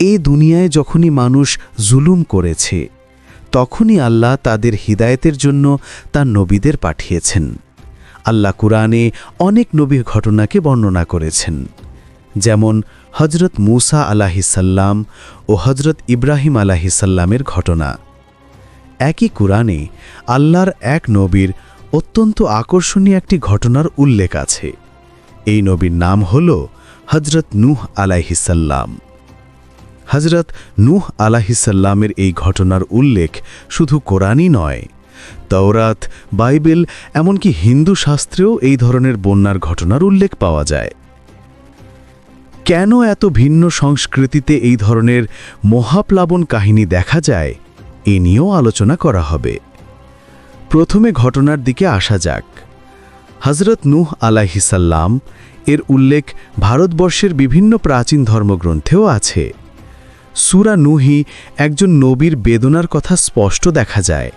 এই দুনিয়ায় যখনই মানুষ জুলুম করেছে তখনই আল্লাহ তাদের হিদায়েতের জন্য তার নবীদের পাঠিয়েছেন। আল্লাহ কুরআনে অনেক নবীর ঘটনাকে বর্ণনা করেছেন, যেমন হজরত মূসা আলাইহিসসালাম ও হজরত ইব্রাহিম আলাইহিসসালামের ঘটনা। একই কুরআনে আল্লাহর এক নবীর অত্যন্ত আকর্ষণীয় একটি ঘটনার উল্লেখ আছে। এই নবীর নাম হল হজরত নূহ আলাইহিসসালাম। হজরত নূহ আলাইহিসসালামের এই ঘটনার উল্লেখ শুধু কোরআনই নয়, তাওরাত, বাইবেল, এমনকি হিন্দু শাস্ত্রেও এই ধরনের বন্যার ঘটনার উল্লেখ পাওয়া যায়। কেন এত ভিন্ন সংস্কৃতিতে এই ধরনের মহাপ্লাবন কাহিনী দেখা যায়, এ নিয়েও আলোচনা করা হবে। প্রথমে ঘটনার দিকে আসা যাক। হজরত নূহ আলাইহিসসালাম এর উল্লেখ ভারতবর্ষের বিভিন্ন প্রাচীন ধর্মগ্রন্থেও আছে। সূরা নূহি একজন নবীর বেদনার কথা স্পষ্ট দেখা যায়।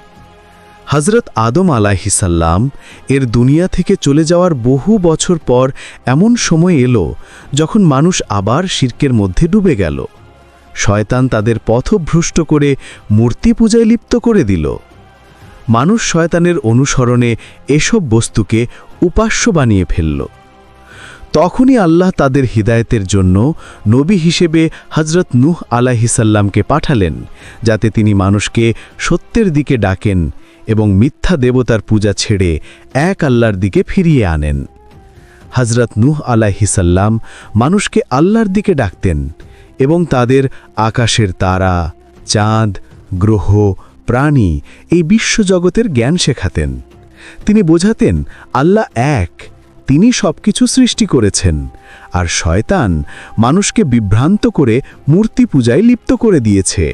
হজরত আদম আলাইহিসসালাম এর দুনিয়া থেকে চলে যাওয়ার বহু বছর পর এমন সময় এলো যখন মানুষ আবার শিরকের মধ্যে ডুবে গেল। শয়তান তাদের পথভ্রষ্ট করে মূর্তি পূজায় লিপ্ত করে দিল। মানুষ শয়তানের অনুসরণে এসব বস্তুকে উপাস্য বানিয়ে ফেলল। তখনই আল্লাহ তাদের হিদায়েতের জন্য নবী হিসেবে হজরত নূহ আলাইহিসসালামকে পাঠালেন, যাতে তিনি মানুষকে সত্যের দিকে ডাকেন এবং মিথ্যা দেবতার পূজা ছেড়ে এক আল্লাহর দিকে ফিরিয়ে আনেন। হজরত নূহ আলাইহিসসালাম মানুষকে আল্লাহর দিকে ডাকতেন এবং তাদের আকাশের তারা, চাঁদ, গ্রহ, প্রাণী, এই বিশ্বজগতের জ্ঞান শেখাতেন। তিনি বোঝাতেন আল্লাহ এক, তিনি সবকিছু সৃষ্টি করেছেন, আর শয়তান মানুষকে বিভ্রান্ত করে মূর্তি পূজায় লিপ্ত করে দিয়েছে।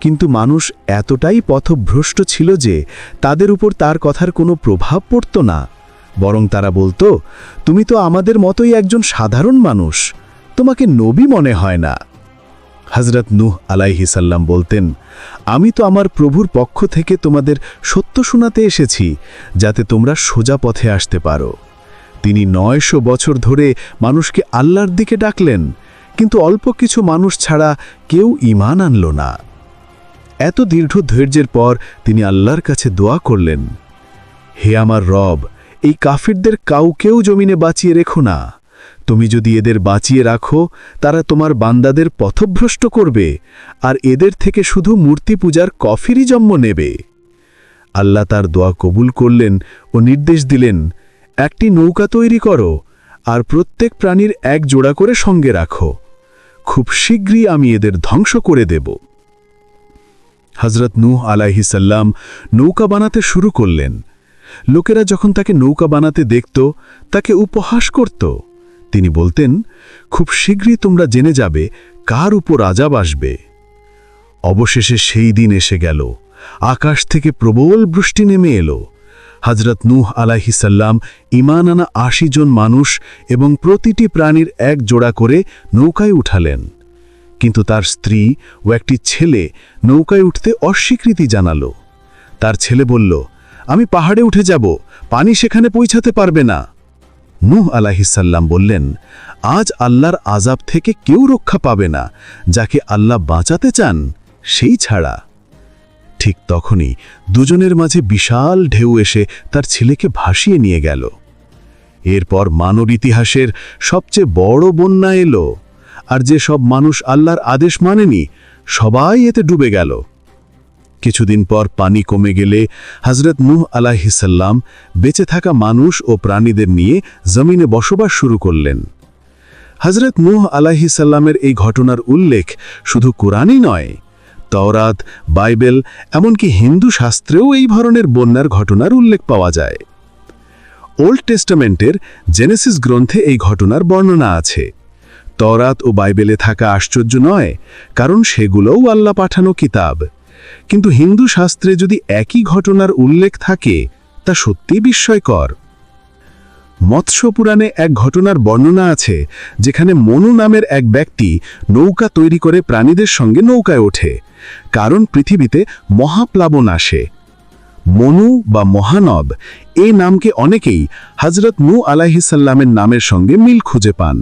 কিন্তু মানুষ এতটাই পথভ্রষ্ট ছিল যে তাদের উপর তার কথার কোনো প্রভাব পড়ত না, বরং তারা বলতো, তুমি তো আমাদের মতোই একজন সাধারণ মানুষ, তোমাকে নবী মনে হয় না। হজরত নূহ আলাইহিসসালাম বলতেন, আমি তো আমার প্রভুর পক্ষ থেকে তোমাদের সত্য শোনাতে এসেছি, যাতে তোমরা সোজা পথে আসতে পারো। তিনি 900 বছর ধরে মানুষকে আল্লাহর দিকে ডাকলেন, কিন্তু অল্প কিছু মানুষ ছাড়া কেউ ঈমান আনল না। এত দীর্ঘ ধৈর্যের পর তিনি আল্লাহর কাছে দোয়া করলেন, হে আমার রব, এই কাফিরদের কাউকেও জমিনে বাঁচিয়ে রেখো না। তুমি যদি এদের বাঁচিয়ে রাখো, তারা তোমার বান্দাদের পথভ্রষ্ট করবে, আর এদের থেকে শুধু মূর্তি পূজার কফিরই জন্ম নেবে। আল্লাহ তার দোয়া কবুল করলেন ও নির্দেশ দিলেন, একটি নৌকা তৈরি করো আর প্রত্যেক প্রাণীর এক জোড়া করে সঙ্গে রাখো। খুব শীঘ্রই আমি এদের ধ্বংস করে দেব। হজরত নূহ আলাইহিসসালাম নৌকা বানাতে শুরু করলেন। লোকেরা যখন তাকে নৌকা বানাতে দেখত, তাকে উপহাস করত। তিনি বলতেন, খুব শীঘ্রই তোমরা জেনে যাবে কার উপর আযাব আসবে। অবশেষে সেই দিন এসে গেল। আকাশ থেকে প্রবল বৃষ্টি নেমে এলো। হজরত নূহ আলাইহিসসালাম ঈমান আনা 80 জন মানুষ এবং প্রতিটি প্রাণীর এক জোড়া করে নৌকায় উঠালেন। কিন্তু তার স্ত্রী ও একটি ছেলে নৌকায় উঠতে অস্বীকৃতি জানালো। তার ছেলে বলল, আমি পাহাড়ে উঠে যাব, পানি সেখানে পৌঁছাতে পারবে না। নূহ আলাইহিসসালাম বললেন, আজ আল্লাহর আযাব থেকে কেউ রক্ষা পাবে না, যাকে আল্লাহ বাঁচাতে চান সেই ছাড়া। ঠিক তখনই দুজনের মাঝে বিশাল ঢেউ এসে তার ছেলেকে ভাসিয়ে নিয়ে গেল। এরপর মানব ইতিহাসের সবচেয়ে বড় বন্যা এলো, আর যে সব মানুষ আল্লাহর আদেশ মানেনি, সবাই এতে ডুবে গেল। কিছুদিন পর পানি কমে গেলে হজরত নূহ আলাইহিসসালাম বেঁচে থাকা মানুষ ও প্রাণীদের নিয়ে জমিনে বসবাস শুরু করলেন। হজরত নূহ আলাইহিসসালামের এই ঘটনার উল্লেখ শুধু কোরআনই নয়, তাওরাত, বাইবেল, এমনকি হিন্দু শাস্ত্রেও এই ধরনের বন্যার ঘটনার উল্লেখ পাওয়া যায়। ওল্ড টেস্টামেন্টের জেনেসিস গ্রন্থে এই ঘটনার বর্ণনা আছে। তাওরাত ও বাইবেলে থাকা আশ্চর্য নয়, কারণ সেগুলোও আল্লাহ পাঠানো কিতাব। কিন্তু হিন্দু শাস্ত্রে যদি একই ঘটনার উল্লেখ থাকে, তা সত্যিই বিস্ময়কর। মৎস্য পুরাণে এক ঘটনার বর্ণনা আছে, যেখানে মনু নামের এক ব্যক্তি নৌকা তৈরি করে প্রাণীদের সঙ্গে নৌকায় ওঠে, কারণ পৃথিবীতে মহাপ্লাবন আসে। মনু বা মহানব এই নামকে অনেকেই হজরত নূহ আলাইহিসসালামের নামের সঙ্গে মিল খুঁজে পান।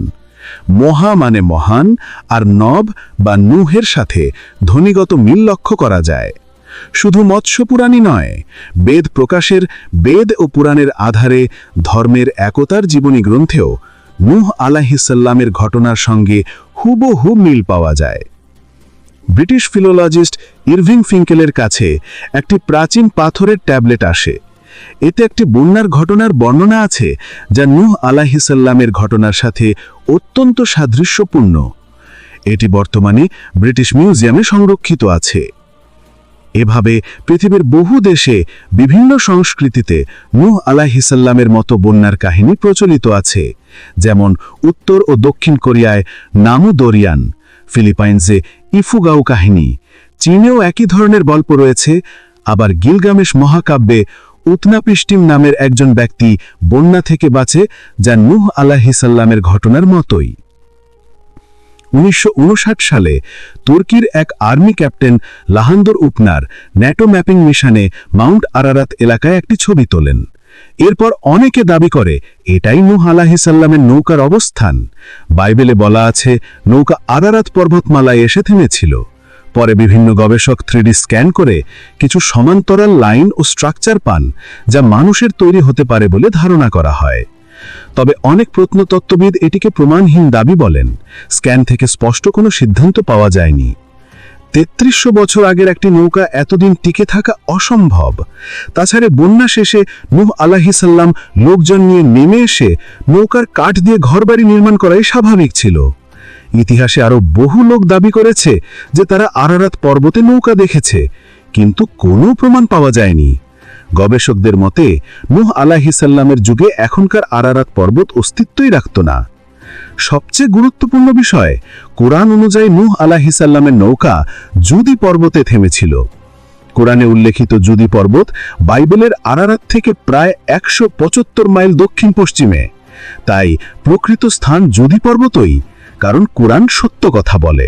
মহা মানে মহান, আর নব বা নুহের সাথে ধ্বনিগত মিল লক্ষ্য করা যায়। শুধু মৎস্য পুরাণই নয়, বেদ প্রকাশের বেদ ও পুরাণের আধারে ধর্মের একতার জীবনী গ্রন্থেও নূহ আলাইহিসসালামের ঘটনার সঙ্গে হুবহু মিল পাওয়া যায়। ব্রিটিশ ফিলোলজিস্ট ইরভিং ফিঙ্কেলের কাছে একটি প্রাচীন পাথরের ট্যাবলেট আসে। এতে একটি বন্যার ঘটনার বর্ণনা আছে, যা নূহ আলাইহিসসালামের ঘটনার সাথে অত্যন্ত সাদৃশ্যপূর্ণ। এটি বর্তমানে ব্রিটিশ মিউজিয়ামে সংরক্ষিত আছে। এভাবে পৃথিবীর বহু দেশে বিভিন্ন সংস্কৃতিতে নূহ আলাইহিসসালামের মতো বন্যার কাহিনী প্রচলিত আছে, যেমন উত্তর ও দক্ষিণ কোরিয়ায় নামু দরিয়ান, ফিলিপাইন্সে ইফুগাও কাহিনী, চীনেও একই ধরনের গল্প রয়েছে। আবার গিলগামেশ মহাকাব্যে উতনাপিষ্টিম নামের একজন ব্যক্তি বন্যা থেকে বাঁচে, যা নূহ আলাইহিসসালামের ঘটনার মতোই। 1959 সালে তুর্কির এক আর্মি ক্যাপ্টেন লাহান্দর উপনার ন্যাটো ম্যাপিং মিশনে মাউন্ট আরারাত এলাকায় একটি ছবি তোলেন। এরপর অনেকে দাবি করে এটাই নূহ আলাইহিসসালামের নৌকার অবস্থান। বাইবেলে বলা আছে নৌকা আরারাত পর্বতমালায় এসে থেমেছিল। পরে বিভিন্ন গবেষক 3D স্ক্যান করে কিছু সমান্তরাল লাইন ও স্ট্রাকচার পান, যা মানুষের তৈরি হতে পারে বলে ধারণা করা হয়। তবে অনেক প্রত্নতত্ত্ববিদ এটিকে প্রমাণহীন দাবি বলেন। স্ক্যান থেকে স্পষ্ট কোনো সিদ্ধান্ত পাওয়া যায়নি। 3300 বছর আগের একটি নৌকা এতদিন টিকে থাকা অসম্ভব। তাছাড়া বন্যা শেষে নূহ আলাইহিসসালাম লোকজন নিয়ে নেমে এসে নৌকার কাঠ দিয়ে ঘরবাড়ি নির্মাণ করাই স্বাভাবিক ছিল। ইতিহাসে আরও বহু লোক দাবি করেছে যে তারা আরারাত পর্বতে নৌকা দেখেছে, কিন্তু কোনো প্রমাণ পাওয়া যায়নি। গবেষকদের মতে নূহ আলাইহিসসালামের যুগে এখনকার আরারাত পর্বত অস্তিত্বই রাখত না। সবচেয়ে গুরুত্বপূর্ণ বিষয়, কোরআন অনুযায়ী নূহ আলাইহিসসালামের নৌকা জুদি পর্বতে থেমেছিল। কোরআনে উল্লেখিত জুদি পর্বত বাইবেলের আরারাত থেকে প্রায় 175 মাইল দক্ষিণ পশ্চিমে। তাই প্রকৃত স্থান জুদি পর্বতই, কারণ কোরআন সত্য কথা বলে।